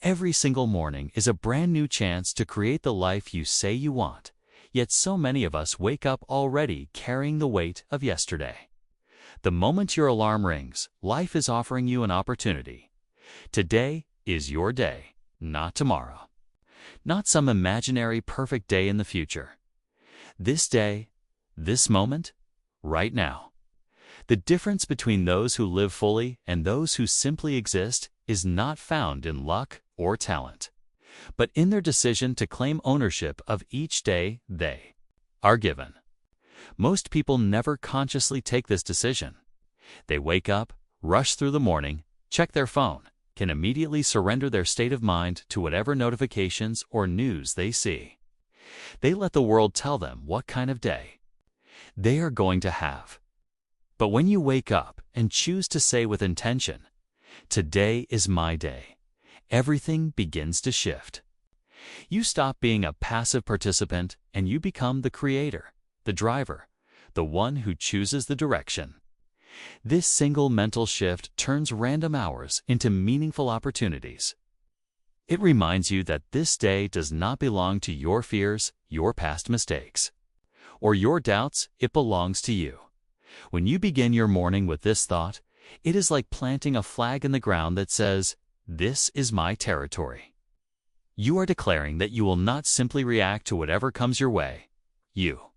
Every single morning is a brand new chance to create the life you say you want, yet so many of us wake up already carrying the weight of yesterday. The moment your alarm rings, life is offering you an opportunity. Today is your day, not tomorrow. Not some imaginary perfect day in the future. This day, this moment, right now. The difference between those who live fully and those who simply exist is not found in luck or talent, but in their decision to claim ownership of each day they are given. Most people never consciously take this decision. They wake up, rush through the morning, check their phone, can immediately surrender their state of mind to whatever notifications or news they see. They let the world tell them what kind of day they are going to have. But when you wake up and choose to say with intention, "Today is my day," everything begins to shift. You stop being a passive participant and you become the creator, the driver, the one who chooses the direction. This single mental shift turns random hours into meaningful opportunities. It reminds you that this day does not belong to your fears, your past mistakes, or your doubts. It belongs to you. When you begin your morning with this thought, it is like planting a flag in the ground that says, "This is my territory." You are declaring that you will not simply react to whatever comes your way. You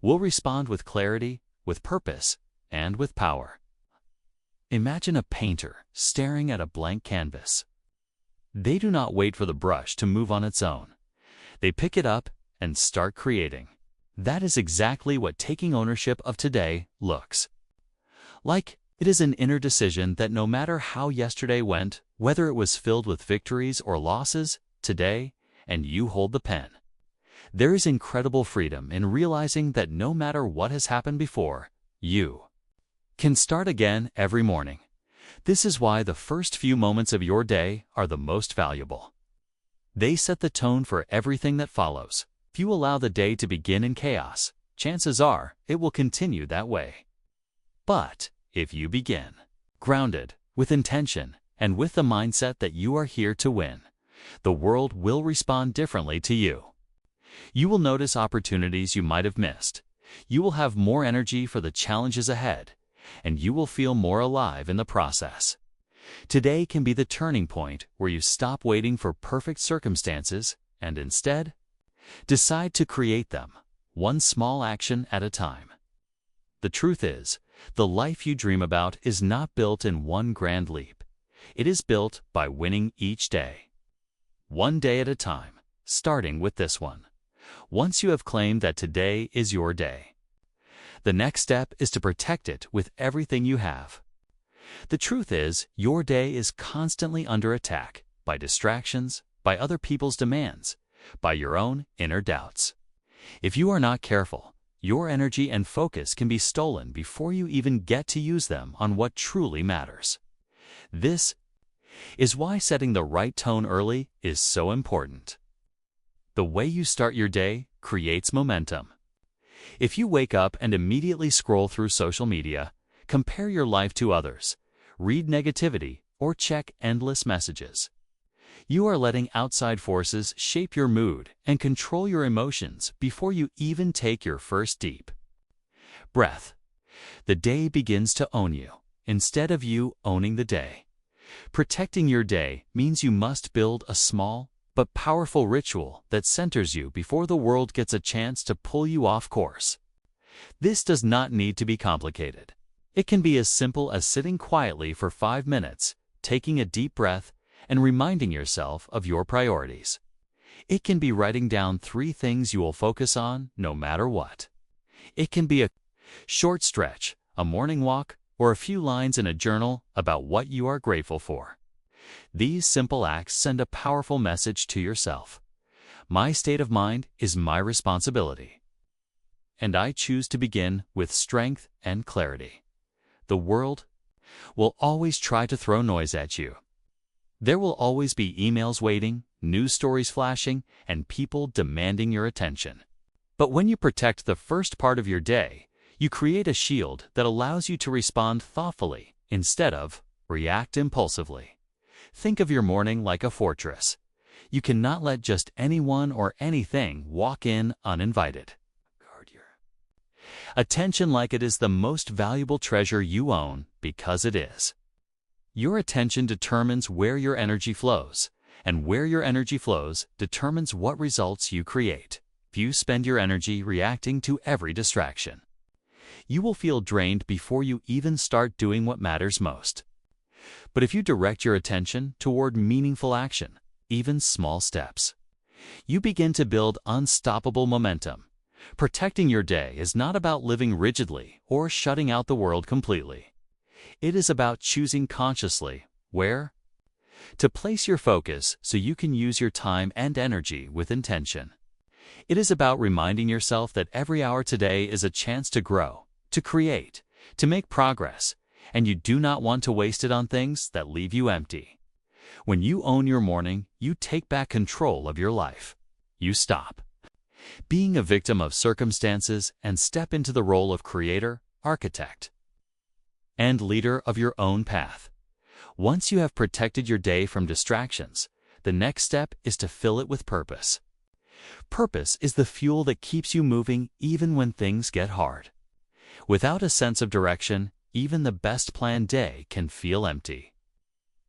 will respond with clarity, with purpose, and with power. Imagine a painter staring at a blank canvas. They do not wait for the brush to move on its own. They pick it up and start creating. That is exactly what taking ownership of today looks like. It is an inner decision that no matter how yesterday went, whether it was filled with victories or losses, today, and you hold the pen. There is incredible freedom in realizing that no matter what has happened before, you can start again every morning. This is why the first few moments of your day are the most valuable. They set the tone for everything that follows. If you allow the day to begin in chaos, chances are it will continue that way. But if you begin grounded, with intention, and with the mindset that you are here to win, the world will respond differently to you. You will notice opportunities you might have missed. You will have more energy for the challenges ahead, and you will feel more alive in the process. Today can be the turning point where you stop waiting for perfect circumstances and instead decide to create them, one small action at a time. The truth is, the life you dream about is not built in one grand leap. It is built by winning each day, one day at a time, starting with this one. Once you have claimed that today is your day, the next step is to protect it with everything you have. The truth is, your day is constantly under attack by distractions, by other people's demands, by your own inner doubts. If you are not careful, your energy and focus can be stolen before you even get to use them on what truly matters. This is why setting the right tone early is so important. The way you start your day creates momentum. If you wake up and immediately scroll through social media, compare your life to others, read negativity, or check endless messages, you are letting outside forces shape your mood and control your emotions before you even take your first deep breath. The day begins to own you, instead of you owning the day. Protecting your day means you must build a small but powerful ritual that centers you before the world gets a chance to pull you off course. This does not need to be complicated. It can be as simple as sitting quietly for 5 minutes, taking a deep breath, and reminding yourself of your priorities. It can be writing down 3 things you will focus on no matter what. It can be a short stretch, a morning walk, or a few lines in a journal about what you are grateful for. These simple acts send a powerful message to yourself. My state of mind is my responsibility, and I choose to begin with strength and clarity. The world will always try to throw noise at you. There will always be emails waiting, news stories flashing, and people demanding your attention. But when you protect the first part of your day, you create a shield that allows you to respond thoughtfully instead of react impulsively. Think of your morning like a fortress. You cannot let just anyone or anything walk in uninvited. Guard your attention like it is the most valuable treasure you own, because it is. Your attention determines where your energy flows, and where your energy flows determines what results you create. If you spend your energy reacting to every distraction, you will feel drained before you even start doing what matters most. But if you direct your attention toward meaningful action, even small steps, you begin to build unstoppable momentum. Protecting your day is not about living rigidly or shutting out the world completely. It is about choosing consciously where to place your focus so you can use your time and energy with intention. It is about reminding yourself that every hour today is a chance to grow, to create, to make progress, and you do not want to waste it on things that leave you empty. When you own your morning, you take back control of your life. You stop being a victim of circumstances and step into the role of creator, architect, and leader of your own path. Once you have protected your day from distractions, the next step is to fill it with purpose. Purpose is the fuel that keeps you moving even when things get hard. Without a sense of direction, even the best planned day can feel empty.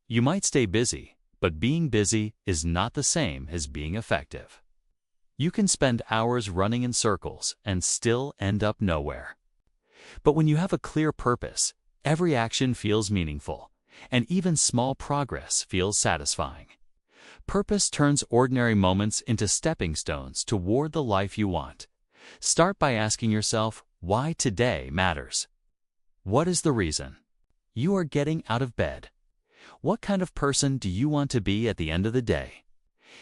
You might stay busy, but being busy is not the same as being effective. You can spend hours running in circles and still end up nowhere. But when you have a clear purpose, every action feels meaningful, and even small progress feels satisfying. Purpose turns ordinary moments into stepping stones toward the life you want. Start by asking yourself why today matters. What is the reason you are getting out of bed? What kind of person do you want to be at the end of the day?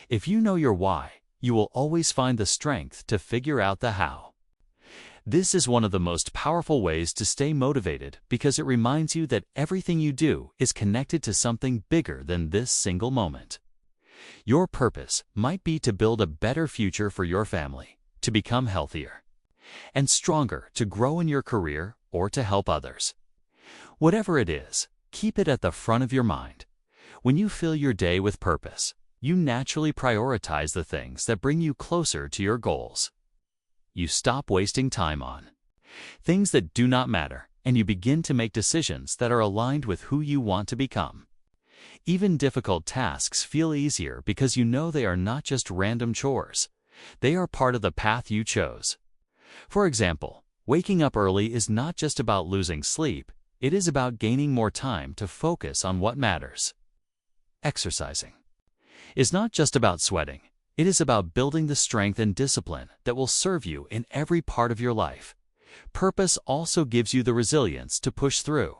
If you know your why, you will always find the strength to figure out the how. This is one of the most powerful ways to stay motivated because it reminds you that everything you do is connected to something bigger than this single moment. Your purpose might be to build a better future for your family, to become healthier and stronger, to grow in your career, or to help others. Whatever it is, keep it at the front of your mind. When you fill your day with purpose, you naturally prioritize the things that bring you closer to your goals. You stop wasting time on things that do not matter, and you begin to make decisions that are aligned with who you want to become. Even difficult tasks feel easier because you know they are not just random chores. They are part of the path you chose. For example, waking up early is not just about losing sleep, it is about gaining more time to focus on what matters. Exercising is not just about sweating, it is about building the strength and discipline that will serve you in every part of your life. Purpose also gives you the resilience to push through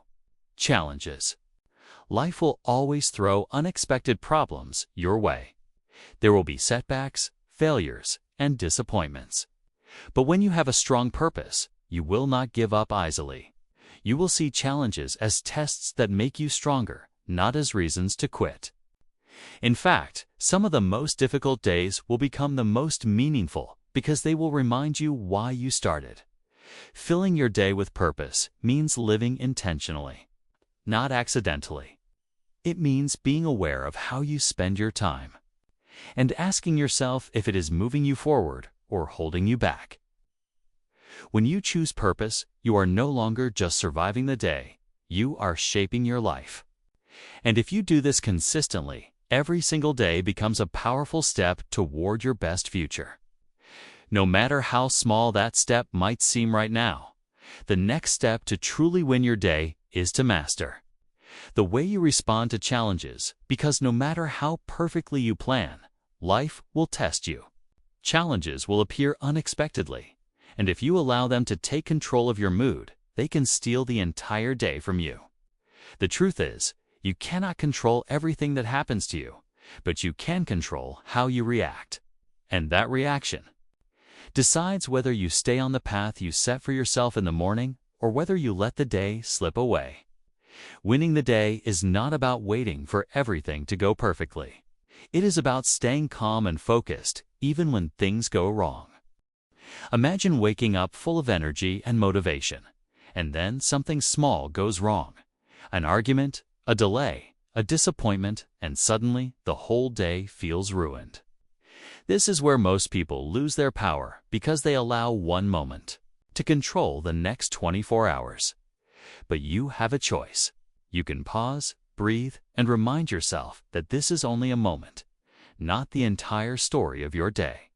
challenges. Life will always throw unexpected problems your way. There will be setbacks, failures, and disappointments. But when you have a strong purpose, you will not give up easily. You will see challenges as tests that make you stronger, not as reasons to quit. In fact, some of the most difficult days will become the most meaningful because they will remind you why you started. Filling your day with purpose means living intentionally, not accidentally. It means being aware of how you spend your time and asking yourself if it is moving you forward or holding you back. When you choose purpose, you are no longer just surviving the day, you are shaping your life. And if you do this consistently, every single day becomes a powerful step toward your best future. No matter how small that step might seem right now, the next step to truly win your day is to master the way you respond to challenges, because no matter how perfectly you plan, life will test you. Challenges will appear unexpectedly, and if you allow them to take control of your mood, they can steal the entire day from you. The truth is, you cannot control everything that happens to you, but you can control how you react. And that reaction decides whether you stay on the path you set for yourself in the morning or whether you let the day slip away. Winning the day is not about waiting for everything to go perfectly. It is about staying calm and focused even when things go wrong. Imagine waking up full of energy and motivation, and then something small goes wrong. An argument, a delay, a disappointment, and suddenly the whole day feels ruined. This is where most people lose their power because they allow one moment to control the next 24 hours. But you have a choice. You can pause, breathe, and remind yourself that this is only a moment, not the entire story of your day.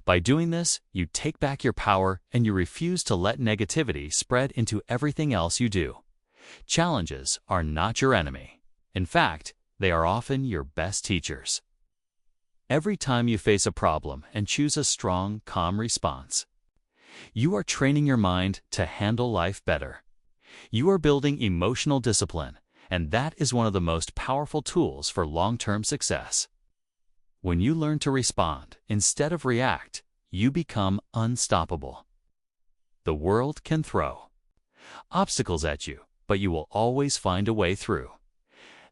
By doing this, you take back your power and you refuse to let negativity spread into everything else you do. Challenges are not your enemy. In fact, they are often your best teachers. Every time you face a problem and choose a strong, calm response, you are training your mind to handle life better. You are building emotional discipline, and that is one of the most powerful tools for long-term success. When you learn to respond instead of react, you become unstoppable. The world can throw obstacles at you, but you will always find a way through.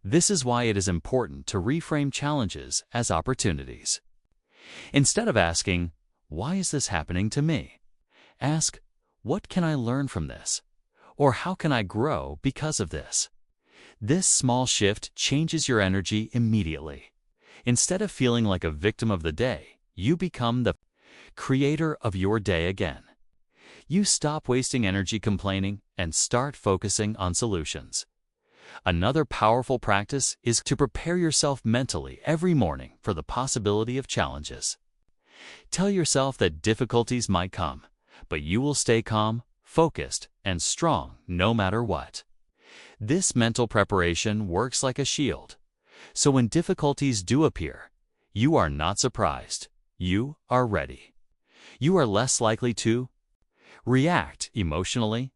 This is why it is important to reframe challenges as opportunities. Instead of asking, "Why is this happening to me?" ask, "What can I learn from this?" Or "How can I grow because of this?" This small shift changes your energy immediately. Instead of feeling like a victim of the day, you become the creator of your day again. You stop wasting energy complaining and start focusing on solutions. Another powerful practice is to prepare yourself mentally every morning for the possibility of challenges. Tell yourself that difficulties might come, but you will stay calm, focused, and strong no matter what. This mental preparation works like a shield. So when difficulties do appear, you are not surprised. You are ready. You are less likely to react emotionally,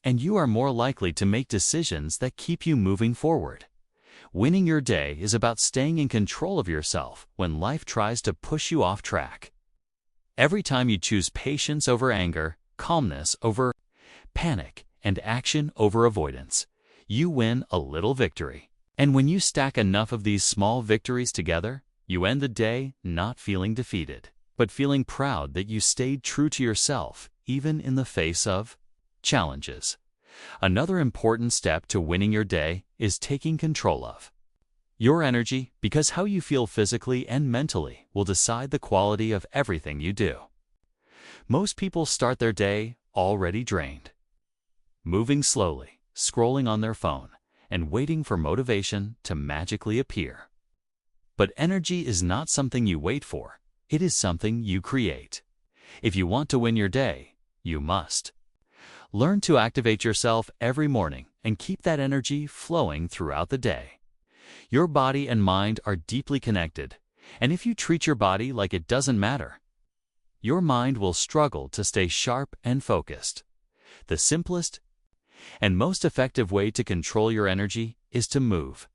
and you are more likely to make decisions that keep you moving forward. Winning your day is about staying in control of yourself when life tries to push you off track. Every time you choose patience over anger, calmness over panic, and action over avoidance, you win a little victory. And when you stack enough of these small victories together, you end the day not feeling defeated, but feeling proud that you stayed true to yourself, even in the face of challenges. Another important step to winning your day is taking control of your energy, because how you feel physically and mentally will decide the quality of everything you do. Most people start their day already drained, moving slowly, scrolling on their phone, and waiting for motivation to magically appear. But energy is not something you wait for, it is something you create. If you want to win your day, you must learn to activate yourself every morning and keep that energy flowing throughout the day. Your body and mind are deeply connected, and if you treat your body like it doesn't matter, your mind will struggle to stay sharp and focused. The simplest and most effective way to control your energy is to move.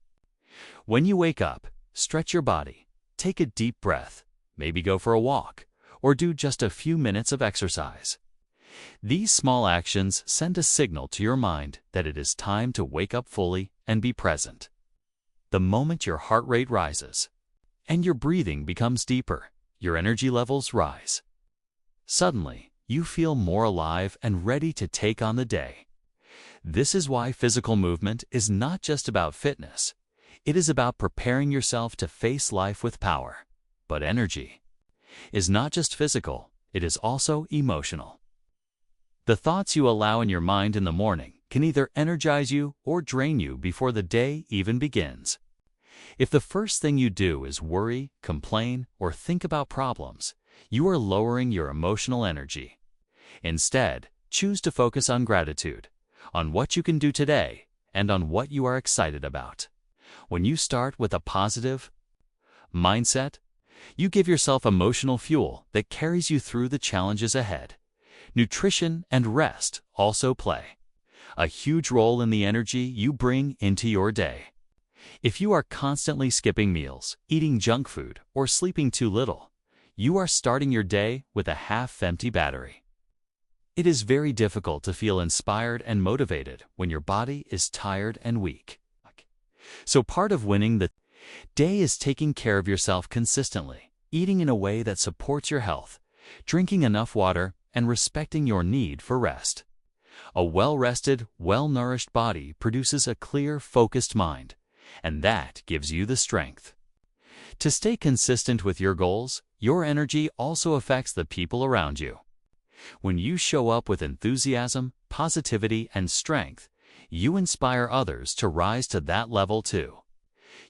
When you wake up, stretch your body, take a deep breath, maybe go for a walk, or do just a few minutes of exercise. These small actions send a signal to your mind that it is time to wake up fully and be present. The moment your heart rate rises and your breathing becomes deeper, your energy levels rise. Suddenly, you feel more alive and ready to take on the day. This is why physical movement is not just about fitness. It is about preparing yourself to face life with power. But energy is not just physical, it is also emotional. The thoughts you allow in your mind in the morning can either energize you or drain you before the day even begins. If the first thing you do is worry, complain, or think about problems, you are lowering your emotional energy. Instead, choose to focus on gratitude, on what you can do today, and on what you are excited about. When you start with a positive mindset, you give yourself emotional fuel that carries you through the challenges ahead. Nutrition and rest also play a huge role in the energy you bring into your day. If you are constantly skipping meals, eating junk food, or sleeping too little, you are starting your day with a half-empty battery. It is very difficult to feel inspired and motivated when your body is tired and weak. So part of winning the day is taking care of yourself consistently, eating in a way that supports your health, drinking enough water, and respecting your need for rest. A well-rested, well-nourished body produces a clear, focused mind, And that gives you the strength. To stay consistent with your goals, your energy also affects the people around you. When you show up with enthusiasm, positivity, and strength, you inspire others to rise to that level too.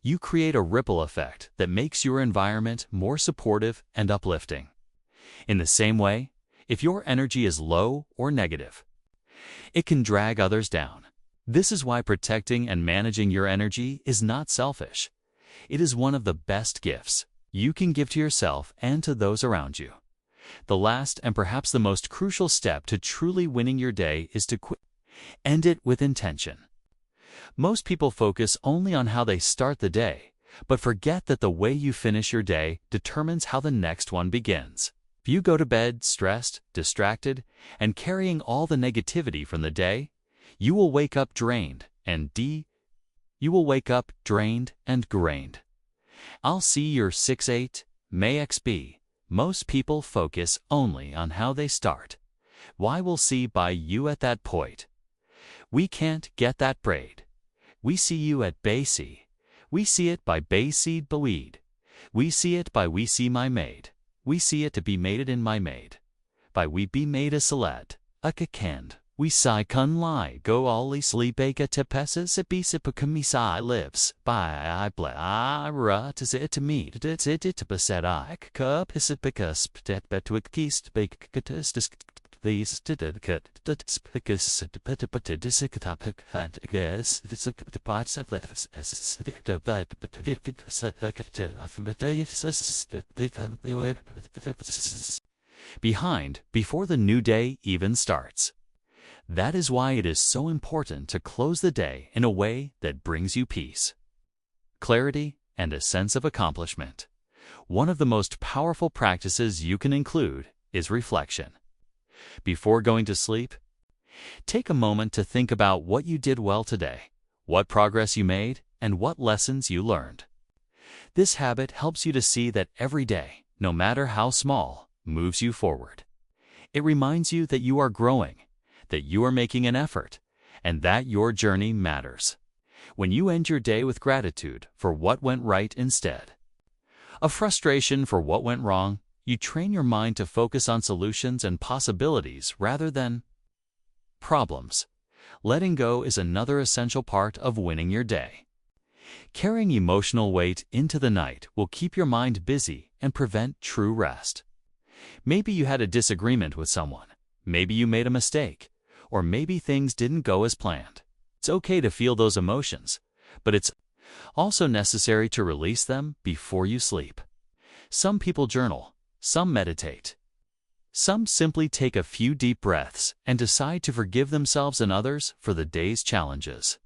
You create a ripple effect that makes your environment more supportive and uplifting. In the same way, if your energy is low or negative, it can drag others down. This is why protecting and managing your energy is not selfish. It is one of the best gifts you can give to yourself and to those around you. The last and perhaps the most crucial step to truly winning your day is to end it with intention. Most people focus only on how they start the day, but forget that the way you finish your day determines how the next one begins. If you go to bed stressed, distracted, and carrying all the negativity from the day, you will wake up drained and grained. I'll see your 6-8 may XB. Most people focus only on how they start. Why will see by you at that point. We can't get that braid. We see you at bay C. We see it by bay seed bleed. We see it by we see my maid. We see it to be mated in my maid. By we be made a salad, a kakend. We sigh kun lie, go all sleep aka te pesses a bisipacamisa lives. By I ble I ra to sit to me, to it to beset I cup hisipicus ptet betwick kist bake catustis. These did cut the spicus petipatid topic and guess this the parts of less as the bad but if it was behind before the new day even starts. That is why it is so important to close the day in a way that brings you peace, clarity, and a sense of accomplishment. One of the most powerful practices you can include is reflection. Before going to sleep, take a moment to think about what you did well today, what progress you made, and what lessons you learned. This habit helps you to see that every day, no matter how small, moves you forward. It reminds you that you are growing, that you are making an effort, and that your journey matters. When you end your day with gratitude for what went right instead of frustration for what went wrong, you train your mind to focus on solutions and possibilities rather than problems. Letting go is another essential part of winning your day. Carrying emotional weight into the night will keep your mind busy and prevent true rest. Maybe you had a disagreement with someone. Maybe you made a mistake. Or maybe things didn't go as planned. It's okay to feel those emotions, but it's also necessary to release them before you sleep. Some people journal, some meditate. Some simply take a few deep breaths and decide to forgive themselves and others for the day's challenges.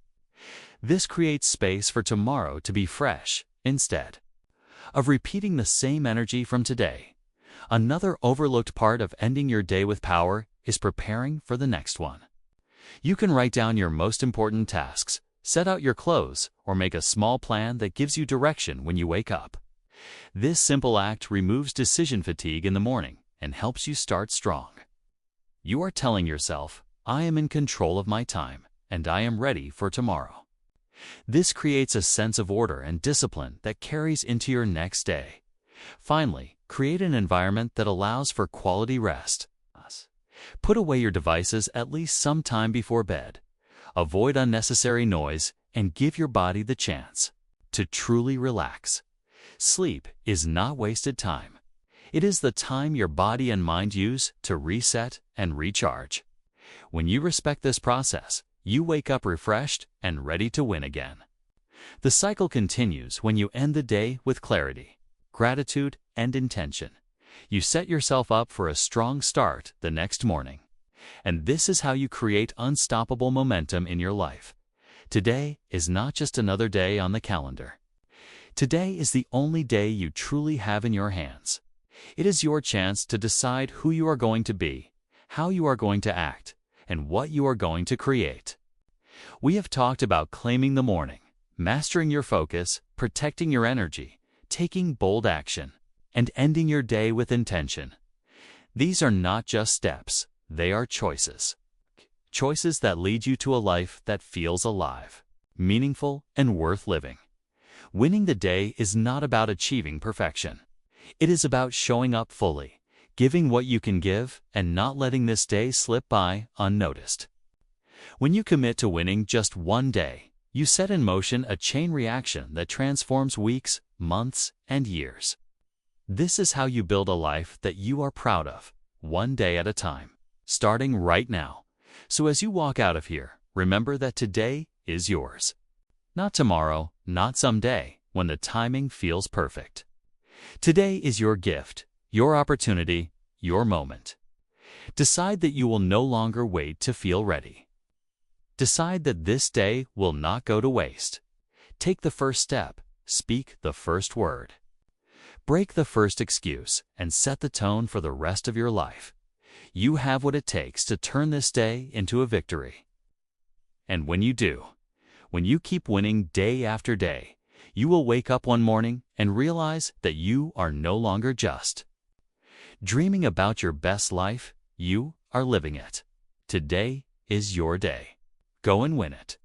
This creates space for tomorrow to be fresh instead of repeating the same energy from today. Another overlooked part of ending your day with power is preparing for the next one. You can write down your most important tasks, set out your clothes, or make a small plan that gives you direction when you wake up. This simple act removes decision fatigue in the morning and helps you start strong. You are telling yourself, I am in control of my time, and I am ready for tomorrow. This creates a sense of order and discipline that carries into your next day. Finally, create an environment that allows for quality rest. Put away your devices at least some time before bed. Avoid unnecessary noise and give your body the chance to truly relax. Sleep is not wasted time. It is the time your body and mind use to reset and recharge. When you respect this process, you wake up refreshed and ready to win again. The cycle continues when you end the day with clarity, gratitude, and intention. You set yourself up for a strong start the next morning. And this is how you create unstoppable momentum in your life. Today is not just another day on the calendar. Today is the only day you truly have in your hands. It is your chance to decide who you are going to be, how you are going to act, and what you are going to create. We have talked about claiming the morning, mastering your focus, protecting your energy, taking bold action, and ending your day with intention. These are not just steps, they are choices. Choices that lead you to a life that feels alive. meaningful, and worth living. Winning the day is not about achieving perfection. It is about showing up fully, giving what you can give, and not letting this day slip by unnoticed. When you commit to winning just one day, you set in motion a chain reaction that transforms weeks, months, and years. This is how you build a life that you are proud of, one day at a time, starting right now. So as you walk out of here, remember that today is yours. Not tomorrow, not someday, when the timing feels perfect. Today is your gift, your opportunity, your moment. Decide that you will no longer wait to feel ready. Decide that this day will not go to waste. Take the first step, speak the first word. Break the first excuse and set the tone for the rest of your life. You have what it takes to turn this day into a victory. And when you do, when you keep winning day after day, you will wake up one morning and realize that you are no longer just dreaming about your best life, you are living it. Today is your day. Go and win it.